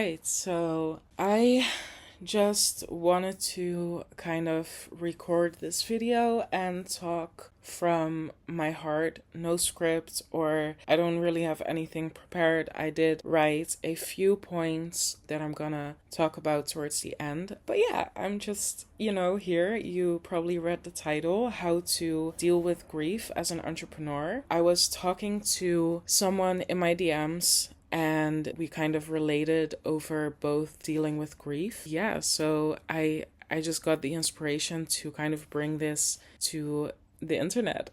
right, so I just wanted to kind of record this video and talk from my heart, no script, or I don't really have anything prepared. I did write a few points that I'm gonna talk about towards the end. But yeah, I'm just, here. You probably read the title, How to Deal with Grief as an Entrepreneur. I was talking to someone in my DMs and we kind of related over both dealing with grief. Yeah, so I just got the inspiration to kind of bring this to the internet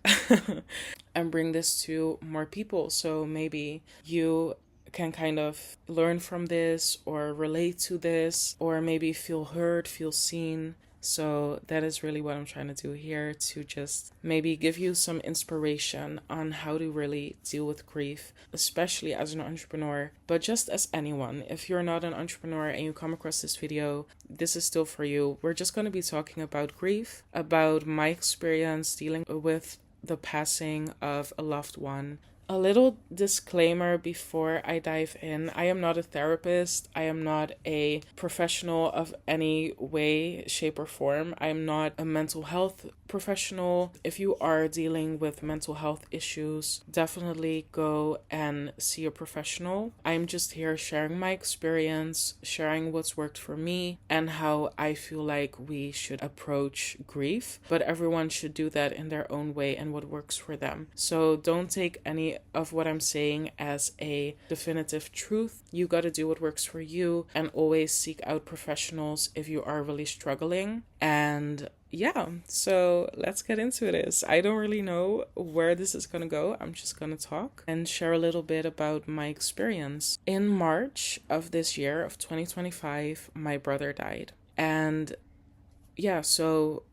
and bring this to more people. So maybe you can kind of learn from this or relate to this or maybe feel heard, feel seen. So that is really what I'm trying to do here, to just maybe give you some inspiration on how to really deal with grief, especially as an entrepreneur, but just as anyone. If you're not an entrepreneur and you come across this video, this is still for you. We're just going to be talking about grief, about my experience dealing with the passing of a loved one. A little disclaimer before I dive in. I am not a therapist. I am not a professional of any way, shape, or form. I am not a mental health professional. If you are dealing with mental health issues, definitely go and see a professional. I'm just here sharing my experience, sharing what's worked for me, and how I feel like we should approach grief. But everyone should do that in their own way and what works for them. So don't take any of what I'm saying as a definitive truth. You got to do what works for you and always seek out professionals if you are really struggling. And yeah, so let's get into this. I don't really know where this is going to go. I'm just going to talk and share a little bit about my experience. In March of this year, of 2025, my brother died. And yeah, so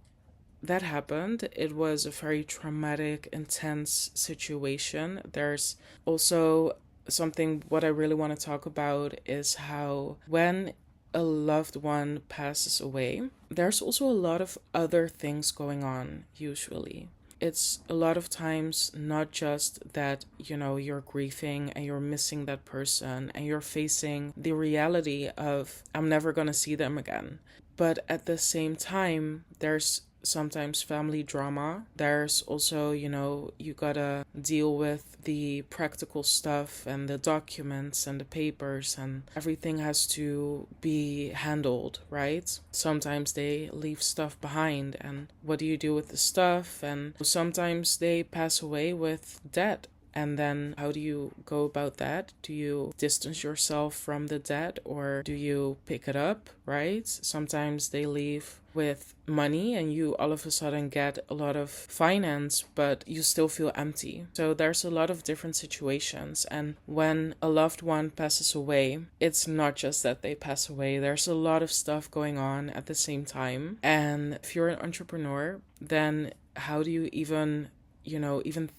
that happened. It was a very traumatic, intense situation. There's also something, what I really want to talk about is how when a loved one passes away, there's also a lot of other things going on, usually. It's a lot of times not just that, you're grieving and you're missing that person and you're facing the reality of, I'm never going to see them again. But at the same time, there's sometimes family drama. There's also, you gotta deal with the practical stuff and the documents and the papers, and everything has to be handled, right? Sometimes they leave stuff behind, and what do you do with the stuff? And sometimes they pass away with debt. And then how do you go about that? Do you distance yourself from the debt or do you pick it up, right? Sometimes they leave with money and you all of a sudden get a lot of finance, but you still feel empty. So there's a lot of different situations. And when a loved one passes away, it's not just that they pass away. There's a lot of stuff going on at the same time. And if you're an entrepreneur, then how do you even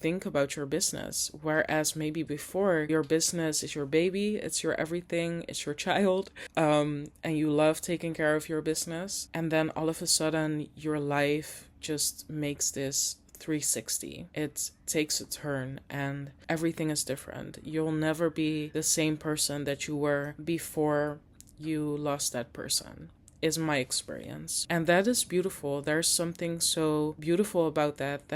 think about your business? Whereas maybe before, your business is your baby, it's your everything, it's your child, and you love taking care of your business. And then all of a sudden, your life just makes this 360. It takes a turn and everything is different. You'll never be the same person that you were before you lost that person, is my experience. And that is beautiful. There's something so beautiful about that,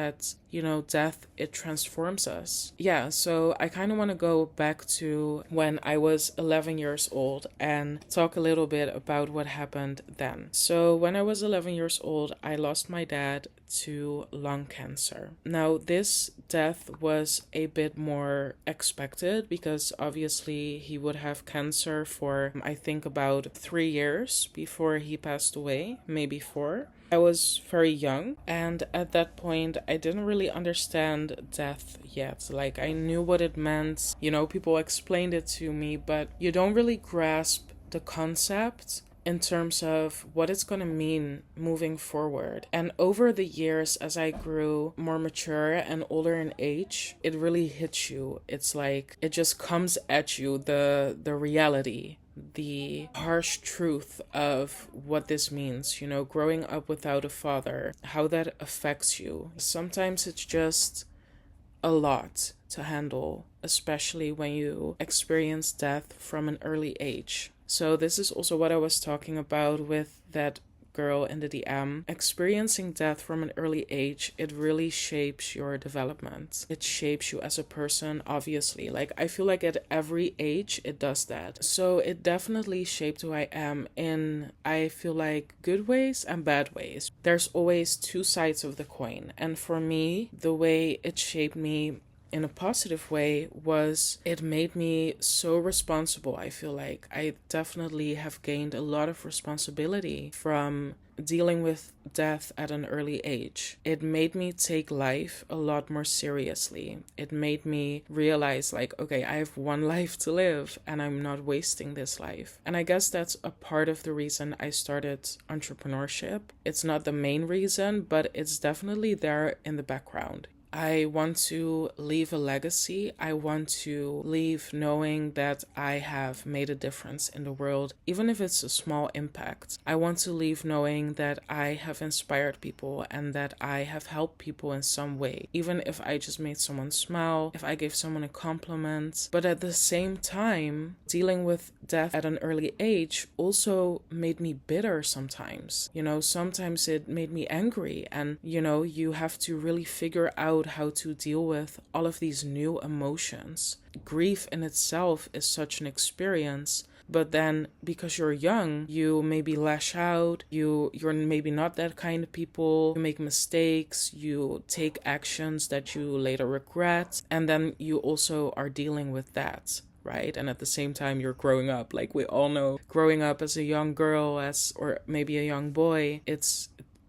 death, it transforms us. Yeah, so I kind of want to go back to when I was 11 years old and talk a little bit about what happened then. So when I was 11 years old, I lost my dad to lung cancer. Now, this death was a bit more expected because obviously he would have cancer for, I think, about 3 years before he passed away, maybe 4. I was very young, and at that point, I didn't really understand death yet. Like, I knew what it meant, people explained it to me, but you don't really grasp the concept in terms of what it's going to mean moving forward. And over the years, as I grew more mature and older in age, it really hits you. It's like it just comes at you, the reality, the harsh truth of what this means, growing up without a father, how that affects you. Sometimes it's just a lot to handle, especially when you experience death from an early age. So this is also what I was talking about with that girl in the DM. Experiencing death from an early age, it really shapes your development. It shapes you as a person, obviously. Like, I feel like at every age it does that. So it definitely shaped who I am in, I feel like, good ways and bad ways. There's always two sides of the coin. And for me, the way it shaped me in a positive way was it made me so responsible. I feel like I definitely have gained a lot of responsibility from dealing with death at an early age. It made me take life a lot more seriously. It made me realize, like, okay, I have one life to live and I'm not wasting this life. And I guess that's a part of the reason I started entrepreneurship. It's not the main reason, but it's definitely there in the background. I want to leave a legacy. I want to leave knowing that I have made a difference in the world, even if it's a small impact. I want to leave knowing that I have inspired people and that I have helped people in some way, even if I just made someone smile, if I gave someone a compliment. But at the same time, dealing with death at an early age also made me bitter sometimes. Sometimes it made me angry, and you have to really figure out how to deal with all of these new emotions. Grief in itself is such an experience, but then because you're young, you maybe lash out, you're maybe not that kind of people, you make mistakes, you take actions that you later regret, and then you also are dealing with that. Right? And at the same time, you're growing up. Like, we all know, growing up as a young girl, or maybe a young boy, it's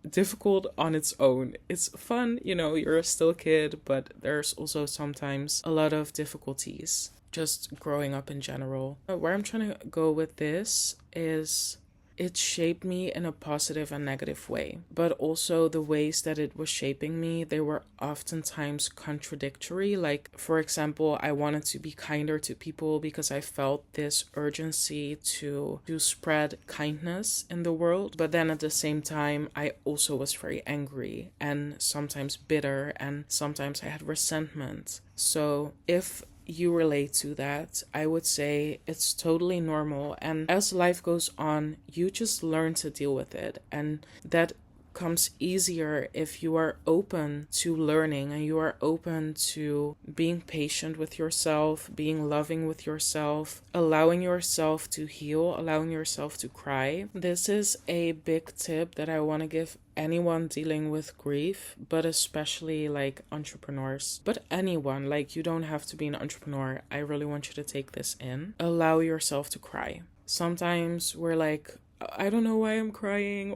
difficult on its own. It's fun, you're still a kid, but there's also sometimes a lot of difficulties just growing up in general. Where I'm trying to go with this is it shaped me in a positive and negative way, but also the ways that it was shaping me, they were oftentimes contradictory. Like, for example, I wanted to be kinder to people because I felt this urgency to spread kindness in the world. But then at the same time, I also was very angry and sometimes bitter, and sometimes I had resentment. So if you relate to that, I would say it's totally normal. And as life goes on, you just learn to deal with it. And that comes easier if you are open to learning and you are open to being patient with yourself, being loving with yourself, allowing yourself to heal, allowing yourself to cry. This is a big tip that I want to give anyone dealing with grief, but especially like entrepreneurs, but anyone. Like, you don't have to be an entrepreneur. I really want you to take this in. Allow yourself to cry. Sometimes we're like, I don't know why I'm crying,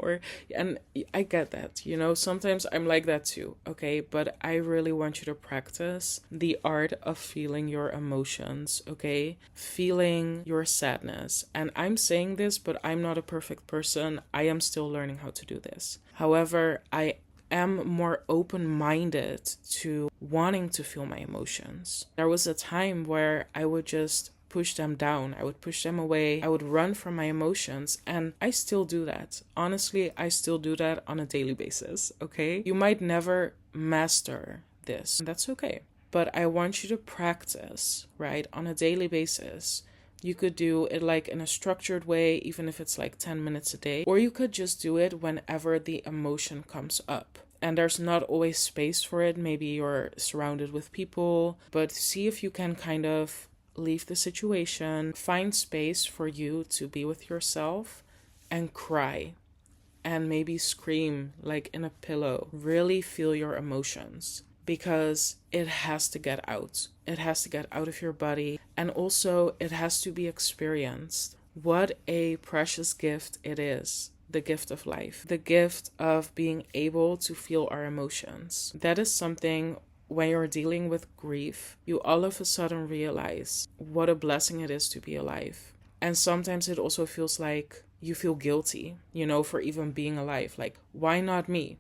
and I get that, sometimes I'm like that too, okay? But I really want you to practice the art of feeling your emotions, okay? Feeling your sadness. And I'm saying this, but I'm not a perfect person. I am still learning how to do this. However, I am more open-minded to wanting to feel my emotions. There was a time where I would just push them down. I would push them away. I would run from my emotions, and I still do that. Honestly, I still do that on a daily basis, okay? You might never master this, and that's okay. But I want you to practice, right, on a daily basis. You could do it like in a structured way, even if it's like 10 minutes a day, or you could just do it whenever the emotion comes up. And there's not always space for it. Maybe you're surrounded with people, but see if you can kind of leave the situation, find space for you to be with yourself and cry and maybe scream like in a pillow. Really feel your emotions, because it has to get out. It has to get out of your body, and also it has to be experienced. What a precious gift it is. The gift of life, the gift of being able to feel our emotions. That is something, when you're dealing with grief, you all of a sudden realize what a blessing it is to be alive. And sometimes it also feels like you feel guilty, for even being alive. Like, why not me?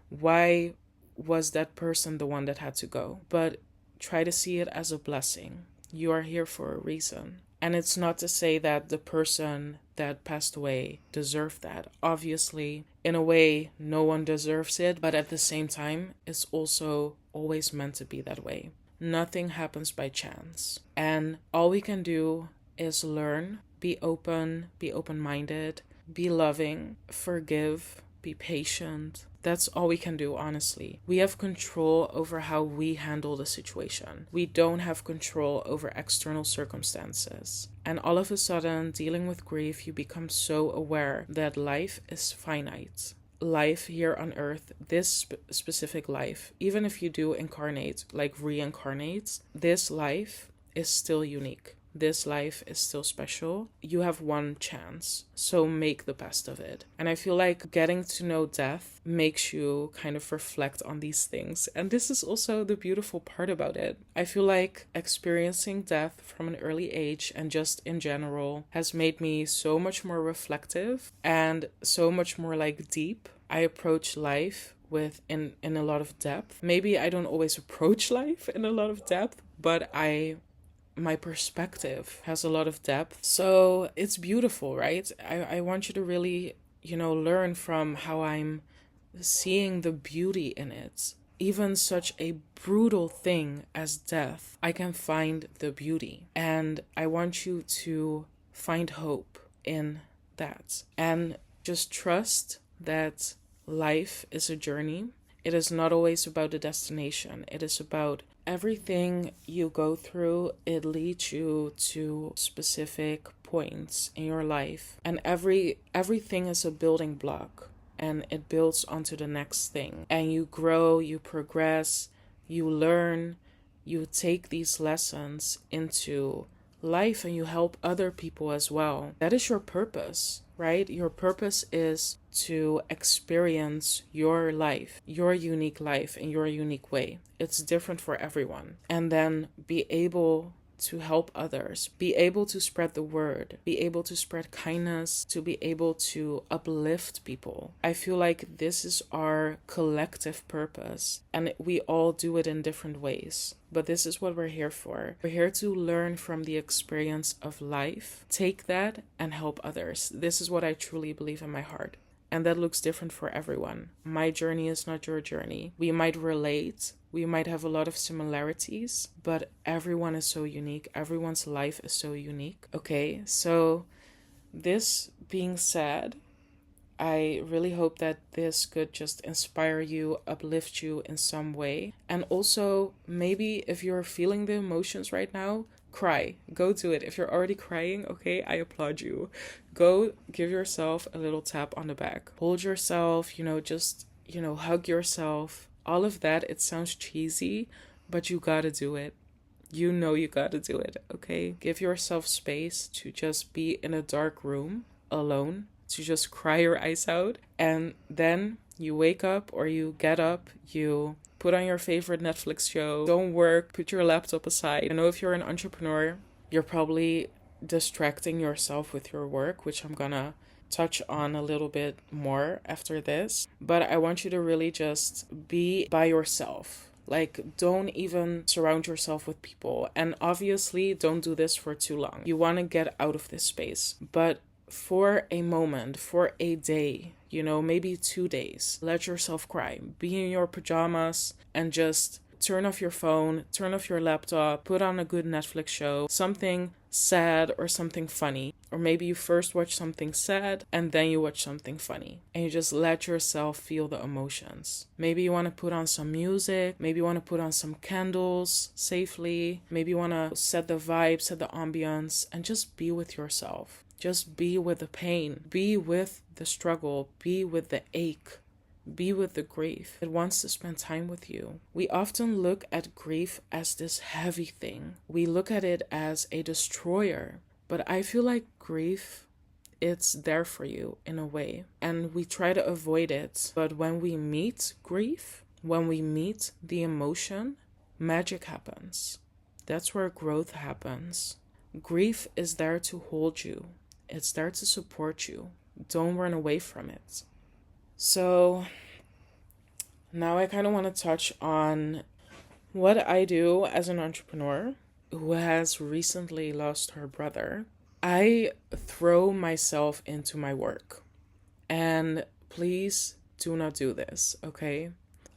Why was that person the one that had to go? But try to see it as a blessing. You are here for a reason. And it's not to say that the person that passed away deserved that. Obviously, in a way, no one deserves it. But at the same time, it's also always meant to be that way. Nothing happens by chance. And all we can do is learn, be open-minded, be loving, forgive, be patient. That's all we can do, honestly. We have control over how we handle the situation. We don't have control over external circumstances. And all of a sudden, dealing with grief, you become so aware that life is finite. Life here on earth, this specific life, even if you do incarnate, like reincarnate, this life is still unique. This life is still special. You have one chance, so make the best of it. And I feel like getting to know death makes you kind of reflect on these things. And this is also the beautiful part about it. I feel like experiencing death from an early age and just in general has made me so much more reflective and so much more like deep. I approach life with in a lot of depth. Maybe I don't always approach life in a lot of depth, but my perspective has a lot of depth. So it's beautiful, right? I want you to really, learn from how I'm seeing the beauty in it. Even such a brutal thing as death, I can find the beauty. And I want you to find hope in that. And just trust that life is a journey. It is not always about the destination. It is about everything you go through. It leads you to specific points in your life. And everything is a building block. And it builds onto the next thing. And you grow, you progress, you learn, you take these lessons into life and you help other people as well. That is your purpose, right? Your purpose is to experience your life, your unique life in your unique way. It's different for everyone. And then be able to help others, be able to spread the word, be able to spread kindness, to be able to uplift people. I feel like this is our collective purpose, and we all do it in different ways. But this is what we're here for. We're here to learn from the experience of life, take that and help others. This is what I truly believe in my heart. And that looks different for everyone. My journey is not your journey. We might relate, we might have a lot of similarities, but everyone is so unique. Everyone's life is so unique. Okay, so this being said, I really hope that this could just inspire you, uplift you in some way. And also, maybe if you're feeling the emotions right now, cry. Go do it. If you're already crying, okay, I applaud you. Go give yourself a little tap on the back. Hold yourself, hug yourself. All of that, it sounds cheesy, but you gotta do it. You gotta do it, okay? Give yourself space to just be in a dark room alone, to just cry your eyes out, and then you wake up or you get up, you put on your favorite Netflix show, don't work, put your laptop aside. I know if you're an entrepreneur, you're probably distracting yourself with your work, which I'm gonna touch on a little bit more after this. But I want you to really just be by yourself. Like, don't even surround yourself with people. And obviously, don't do this for too long. You want to get out of this space. But for a moment, for a day, maybe 2 days, let yourself cry. Be in your pajamas and just turn off your phone, turn off your laptop, put on a good Netflix show, something sad or something funny. Or maybe you first watch something sad and then you watch something funny. And you just let yourself feel the emotions. Maybe you want to put on some music. Maybe you want to put on some candles safely. Maybe you want to set the vibe, set the ambience, and just be with yourself. Just be with the pain. Be with the struggle. Be with the ache. Be with the grief. It wants to spend time with you. We often look at grief as this heavy thing. We look at it as a destroyer. But I feel like grief, it's there for you in a way. And we try to avoid it. But when we meet grief, when we meet the emotion, magic happens. That's where growth happens. Grief is there to hold you. It's there to support you. Don't run away from it. So now I kind of want to touch on what I do as an entrepreneur who has recently lost her brother. I throw myself into my work. And please do not do this, okay?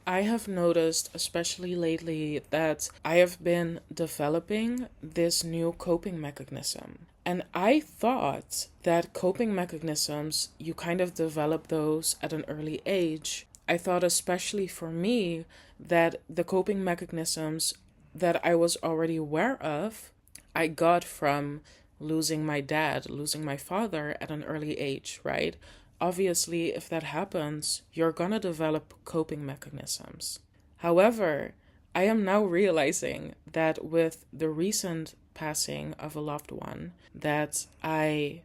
I have noticed, especially lately, that I have been developing this new coping mechanism. And I thought that coping mechanisms, you kind of develop those at an early age. I thought, especially for me, that the coping mechanisms that I was already aware of, I got from losing my dad, losing my father at an early age, right? Obviously, if that happens, you're gonna develop coping mechanisms. However, I am now realizing that with the recent passing of a loved one, that I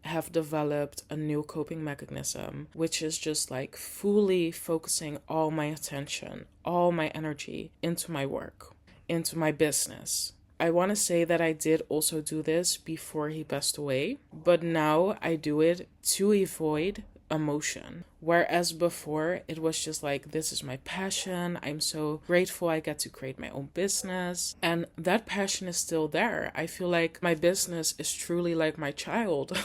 have developed a new coping mechanism, which is just like fully focusing all my attention, all my energy into my work, into my business. I want to say that I did also do this before he passed away, but now I do it to avoid emotion. Whereas before, it was just like, this is my passion. I'm so grateful I get to create my own business. And that passion is still there. I feel like my business is truly like my child.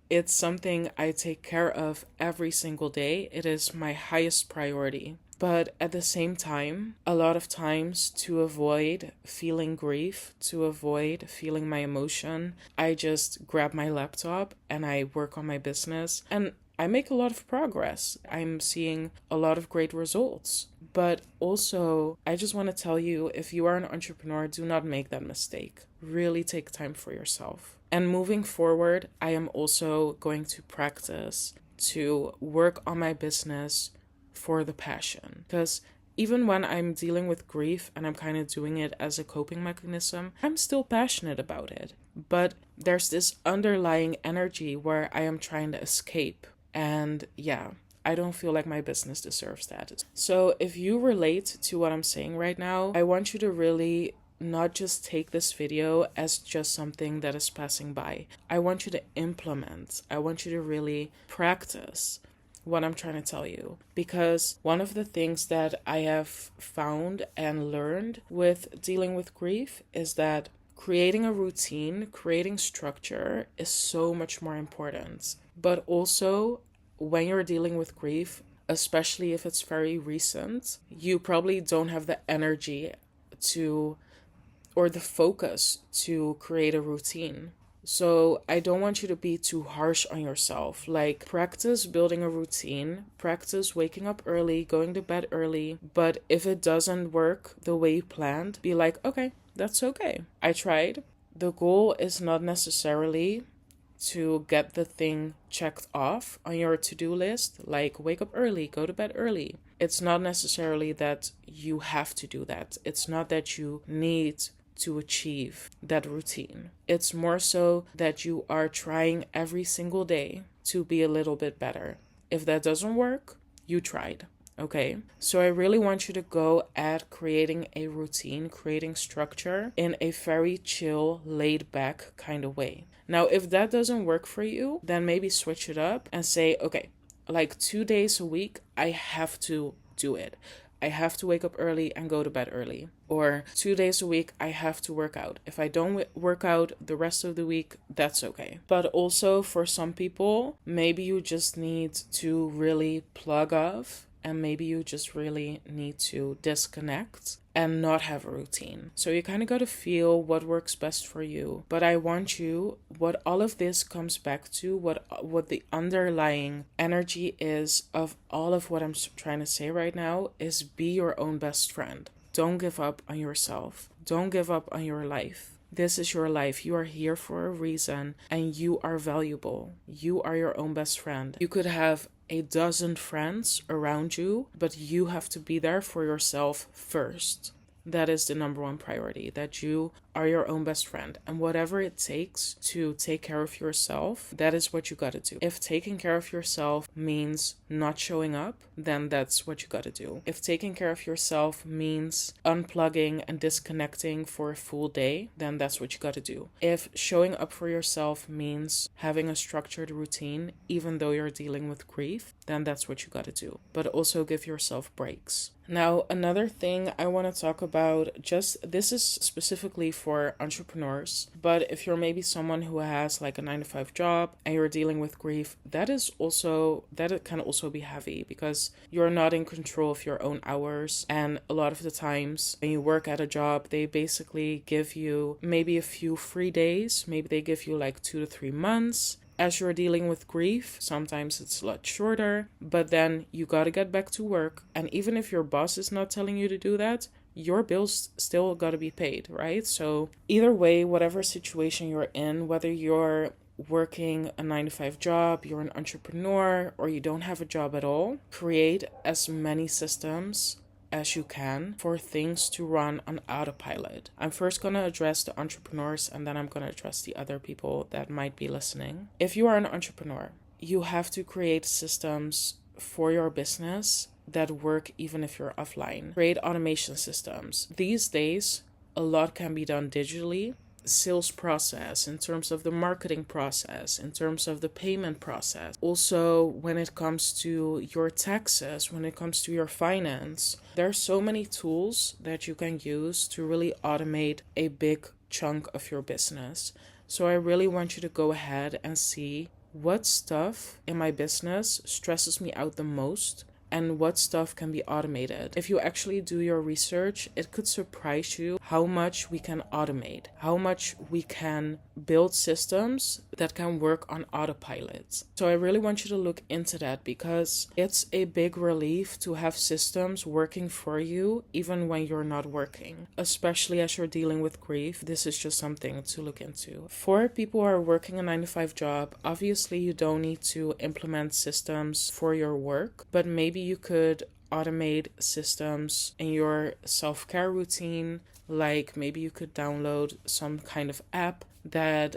It's something I take care of every single day. It is my highest priority. But at the same time, a lot of times, to avoid feeling grief, to avoid feeling my emotion, I just grab my laptop and I work on my business. And I make a lot of progress. I'm seeing a lot of great results. But also, I just want to tell you, if you are an entrepreneur, do not make that mistake. Really take time for yourself. And moving forward, I am also going to practice to work on my business for the passion. Because even when I'm dealing with grief and I'm kind of doing it as a coping mechanism, I'm still passionate about it. But there's this underlying energy where I am trying to escape. And yeah, I don't feel like my business deserves that. So if you relate to what I'm saying right now, I want you to really not just take this video as just something that is passing by. I want you to implement. I want you to really practice what I'm trying to tell you. Because one of the things that I have found and learned with dealing with grief is that creating a routine, creating structure is so much more important. But also, when you're dealing with grief, especially if it's very recent, you probably don't have the energy to, or the focus to create a routine. So I don't want you to be too harsh on yourself. Like, practice building a routine, practice waking up early, going to bed early. But if it doesn't work the way you planned, be like, okay, that's okay. I tried. The goal is not necessarily to get the thing checked off on your to-do list, like wake up early, go to bed early. It's not necessarily that you have to do that. It's not that you need to achieve that routine. It's more so that you are trying every single day to be a little bit better. If that doesn't work, you tried. Okay, so I really want you to go at creating a routine, creating structure in a very chill, laid back kind of way. Now, if that doesn't work for you, then maybe switch it up and say, okay, like 2 days a week, I have to do it. I have to wake up early and go to bed early. Or 2 days a week, I have to work out. If I don't work out the rest of the week, that's okay. But also for some people, maybe you just need to really plug off. And maybe you just really need to disconnect and not have a routine. So you kind of got to feel what works best for you. But I want you, what all of this comes back to, what the underlying energy is of all of what I'm trying to say right now is be your own best friend. Don't give up on yourself. Don't give up on your life. This is your life. You are here for a reason and you are valuable. You are your own best friend. You could have a dozen friends around you, but you have to be there for yourself first. That is the number one priority, that you are your own best friend. And whatever it takes to take care of yourself, that is what you gotta do. If taking care of yourself means not showing up, then that's what you gotta do. If taking care of yourself means unplugging and disconnecting for a full day, then that's what you gotta do. If showing up for yourself means having a structured routine, even though you're dealing with grief, then that's what you gotta do. But also give yourself breaks. Now, another thing I want to talk about, this is specifically for for entrepreneurs. But if you're maybe someone who has like a 9 to 5 job and you're dealing with grief, that it can also be heavy because you're not in control of your own hours. And a lot of the times when you work at a job, they basically give you maybe a few free days. Maybe they give you like 2 to 3 months. As you're dealing with grief, sometimes it's a lot shorter, but then you gotta get back to work. And even if your boss is not telling you to do that, your bills still gotta be paid, right? So either way, whatever situation you're in, whether you're working a 9 to 5 job, you're an entrepreneur, or you don't have a job at all, create as many systems as you can for things to run on autopilot. I'm first going to address the entrepreneurs and then I'm going to address the other people that might be listening. If you are an entrepreneur, you have to create systems for your business that work even if you're offline. Create automation systems. These days, a lot can be done digitally. Sales process, in terms of the marketing process, in terms of the payment process. Also, when it comes to your taxes, when it comes to your finance, there are so many tools that you can use to really automate a big chunk of your business. So I really want you to go ahead and see what stuff in my business stresses me out the most and what stuff can be automated. If you actually do your research, it could surprise you how much we can automate, how much we can build systems that can work on autopilot. So I really want you to look into that because it's a big relief to have systems working for you even when you're not working, especially as you're dealing with grief. This is just something to look into. For people who are working a 9 to 5 job, obviously you don't need to implement systems for your work, but maybe you could automate systems in your self-care routine. Like maybe you could download some kind of app that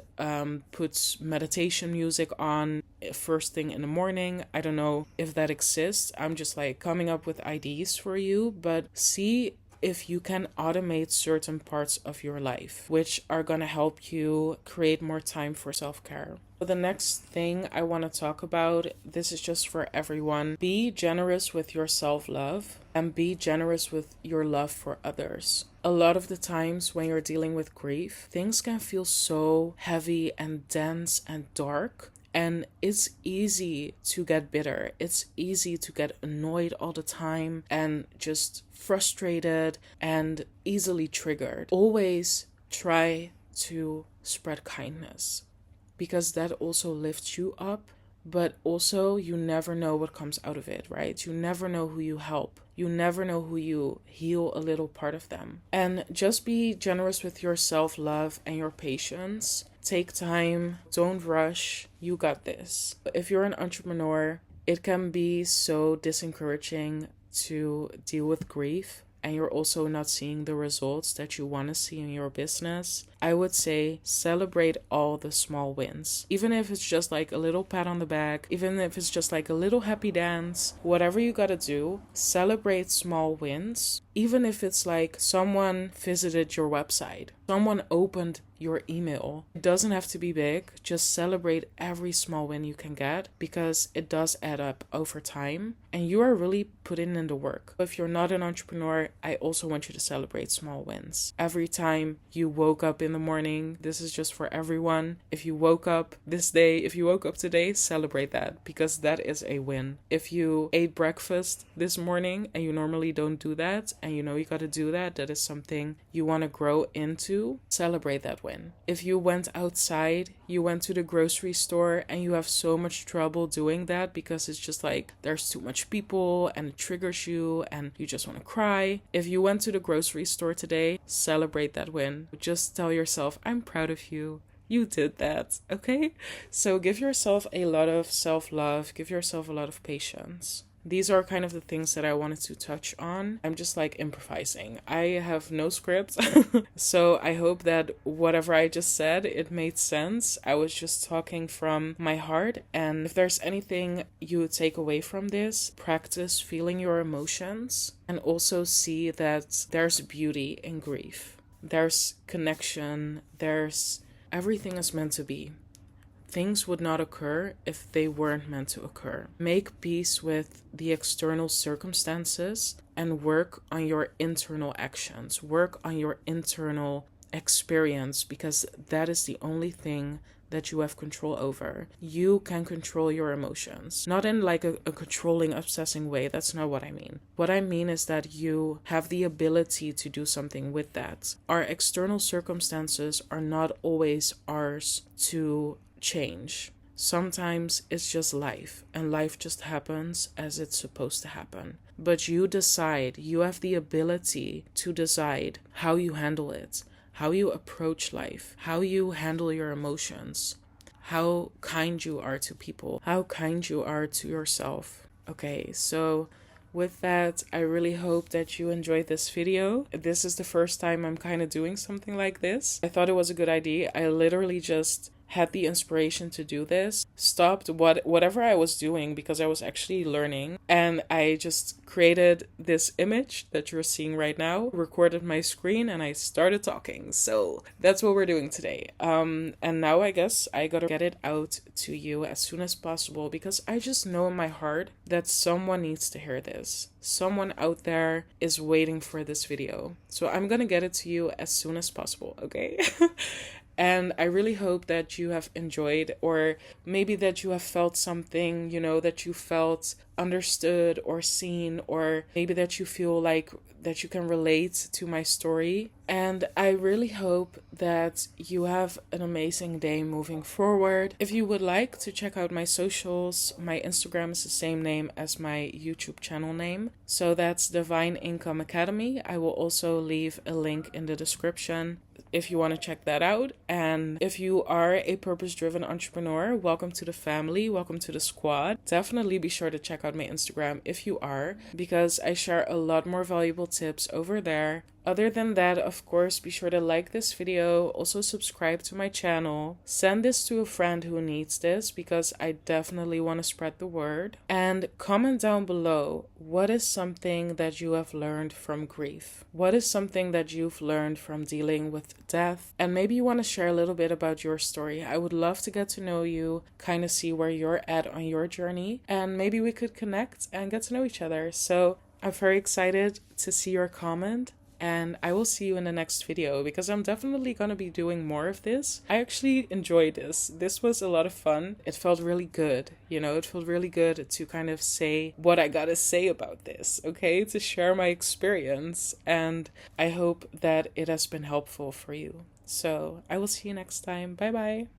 puts meditation music on first thing in the morning. I don't know if that exists. I'm just like coming up with ideas for you, but see if you can automate certain parts of your life, which are going to help you create more time for self-care. The next thing I want to talk about, this is just for everyone. Be generous with your self-love and be generous with your love for others. A lot of the times when you're dealing with grief, things can feel so heavy and dense and dark. And it's easy to get bitter. It's easy to get annoyed all the time and just frustrated and easily triggered. Always try to spread kindness because that also lifts you up. But also you never know what comes out of it, right? You never know who you help. You never know who you heal a little part of them. And just be generous with your self-love and your patience. Take time. Don't rush. You got this. If you're an entrepreneur, it can be so disencouraging to deal with grief and you're also not seeing the results that you want to see in your business. I would say celebrate all the small wins. Even if it's just like a little pat on the back, even if it's just like a little happy dance, whatever you gotta do, celebrate small wins. Even if it's like someone visited your website, someone opened your email. It doesn't have to be big. Just celebrate every small win you can get because it does add up over time and you are really putting in the work. If you're not an entrepreneur, I also want you to celebrate small wins. Every time you woke up in the morning, this is just for everyone. If you woke up today, celebrate that because that is a win. If you ate breakfast this morning and you normally don't do that and you know you gotta do that, that is something you want to grow into, celebrate that win. If you went outside, you went to the grocery store and you have so much trouble doing that because it's just like there's too much people and it triggers you and you just want to cry. If you went to the grocery store today, celebrate that win. Just tell yourself, I'm proud of you. You did that, okay? So give yourself a lot of self-love, give yourself a lot of patience. These are kind of the things that I wanted to touch on. I'm just like improvising. I have no script. So I hope that whatever I just said, it made sense. I was just talking from my heart. And if there's anything you take away from this, practice feeling your emotions and also see that there's beauty in grief. There's connection. Everything is meant to be. Things would not occur if they weren't meant to occur. Make peace with the external circumstances and work on your internal actions. Work on your internal experience, because that is the only thing that you have control over. You can control your emotions. Not in like a controlling, obsessing way. That's not what I mean. What I mean is that you have the ability to do something with that. Our external circumstances are not always ours to change. Sometimes it's just life, and life just happens as it's supposed to happen. But you decide, you have the ability to decide how you handle it, how you approach life, how you handle your emotions, how kind you are to people, how kind you are to yourself. Okay, so with that, I really hope that you enjoyed this video. This is the first time I'm kind of doing something like this. I thought it was a good idea. I literally just had the inspiration to do this, stopped whatever I was doing because I was actually learning, and I just created this image that you're seeing right now, recorded my screen, and I started talking. So that's what we're doing today. And now I guess I gotta get it out to you as soon as possible, because I just know in my heart that someone needs to hear this. Someone out there is waiting for this video. So I'm gonna get it to you as soon as possible, okay? And I really hope that you have enjoyed, or maybe that you have felt something, that you felt understood or seen, or maybe that you feel like that you can relate to my story. And I really hope that you have an amazing day moving forward. If you would like to check out my socials, my Instagram is the same name as my YouTube channel name. So that's Divine Income Academy. I will also leave a link in the description if you want to check that out. And if you are a purpose-driven entrepreneur, welcome to the family, welcome to the squad. Definitely be sure to check out my Instagram if you are, because I share a lot more valuable tips over there. Other than that, of course, be sure to like this video, also subscribe to my channel, send this to a friend who needs this, because I definitely want to spread the word. And comment down below, what is something that you have learned from grief? What is something that you've learned from dealing with death? And maybe you want to share a little bit about your story. I would love to get to know you, kind of see where you're at on your journey, and maybe we could connect and get to know each other. So I'm very excited to see your comment. And I will see you in the next video, because I'm definitely going to be doing more of this. I actually enjoyed this. This was a lot of fun. It felt really good. It felt really good to kind of say what I gotta say about this, okay? To share my experience. And I hope that it has been helpful for you. So I will see you next time. Bye bye.